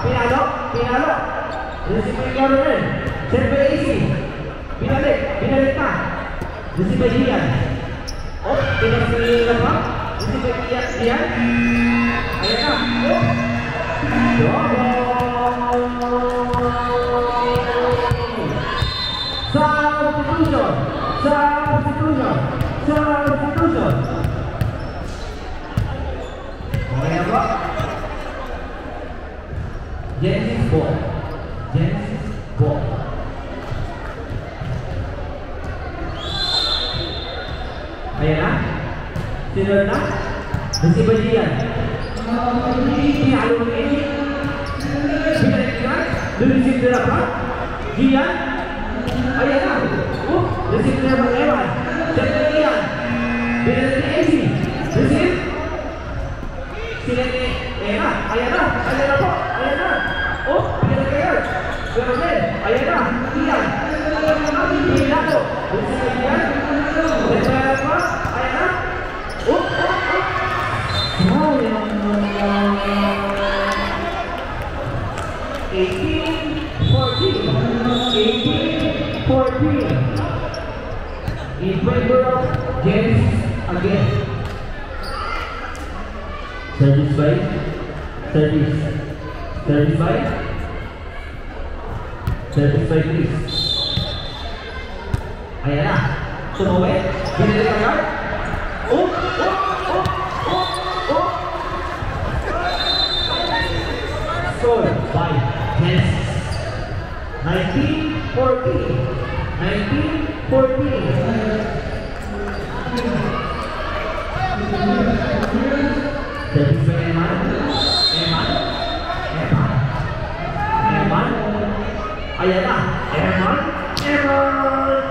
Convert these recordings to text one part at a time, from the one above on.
Pinalo. Receive by Cameron. Set by AC. Binalik na. Receive by Ian. Oh, pinag-receive na. Receive by Ian. Ayan na. Oh. Substitution. Okay na ba? Genesis ball. Ayan na. Sinod na. Receive by Gian. Pinalo ng Eddie. Pinalikinan. Receive na ba? Gian. Ayan na. Receive na ba? Ewan. Set by Gian. Pinalikinan ng Eddie. Receive. Sinete. Ayan na. Ayan na po. Ayan na. Pinalikinan. Pero then, ayan na. Gian. Pinalo. Receive by Gian. Set by ayan na. 18-14 in favor of Genesis again. Service by please. Ayan na. Tumawid. Binalik ka guard. Score by Genesis. 19-14. Service by Eman. Ayan na. Eman.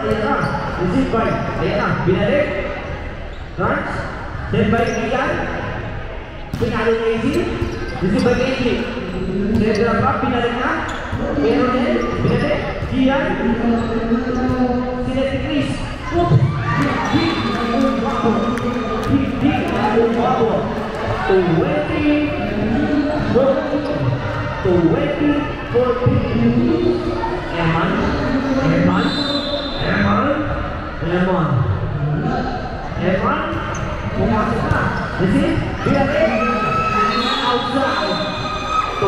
Ayan na. Receive by. Ayan na. Binalik. Runs. Send by Ian. Pinalo na Easy. Receive by Easy. Send na. Pinalik na. Meron din. Binalik. Ian. Sinet si Chris. Eman. Pumasok na. Receive. Binalik. Outside. 21-14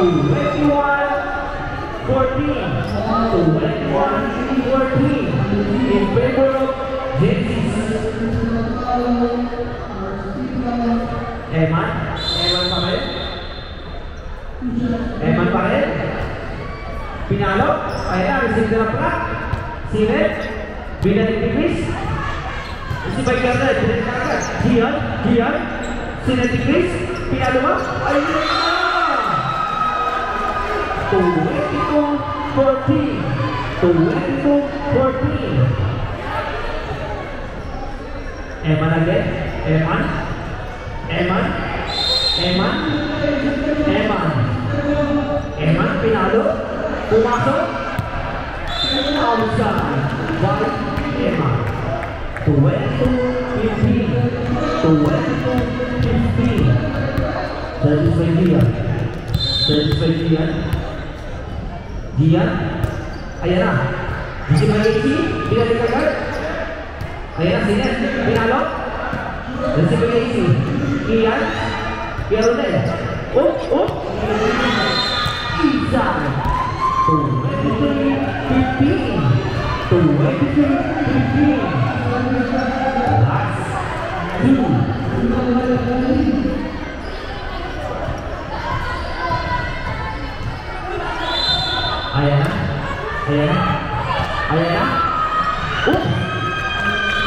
in favor of Genesis. Eman pa rin. Pinalo. Ayan, receive na pala. Sinet. Binalik ni Chris. Receive by Garnet. Binalik na agad. Gian. Sinet ni Chris. Pinalo ba? Ayun na. 22-14. Eman again. Eman pinalo. Pumasok. Outside by Eman. 22-15. Service by Gian. Ayan na. Di ba Easy? Binalik agad. Ayan na, Sinet. Pinalo. Di ba Easy? Ian. Pero din. Isan. 23-15. Last 2. Ayan na.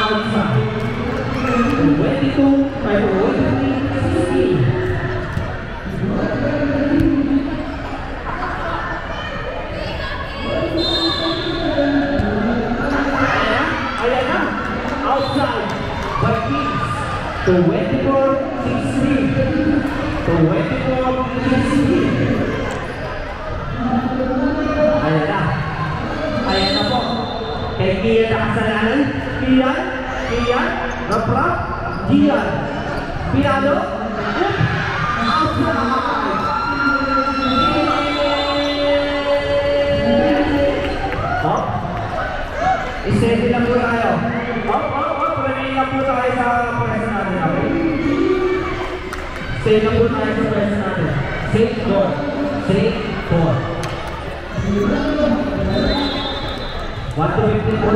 Outside. 22-16. Ayan na. Outside. By Kings. 24-16. Ayan na po. Kay Kian na kasalanan. Kian. Raprap. Gian. Pinalo. Outside. Steady lang po tayo. Pwede lang po tayo sa pwesto natin. Okay? Stay lang po tayo sa pwesto natin. Safe goal. Safe goal. 1 to 15 po.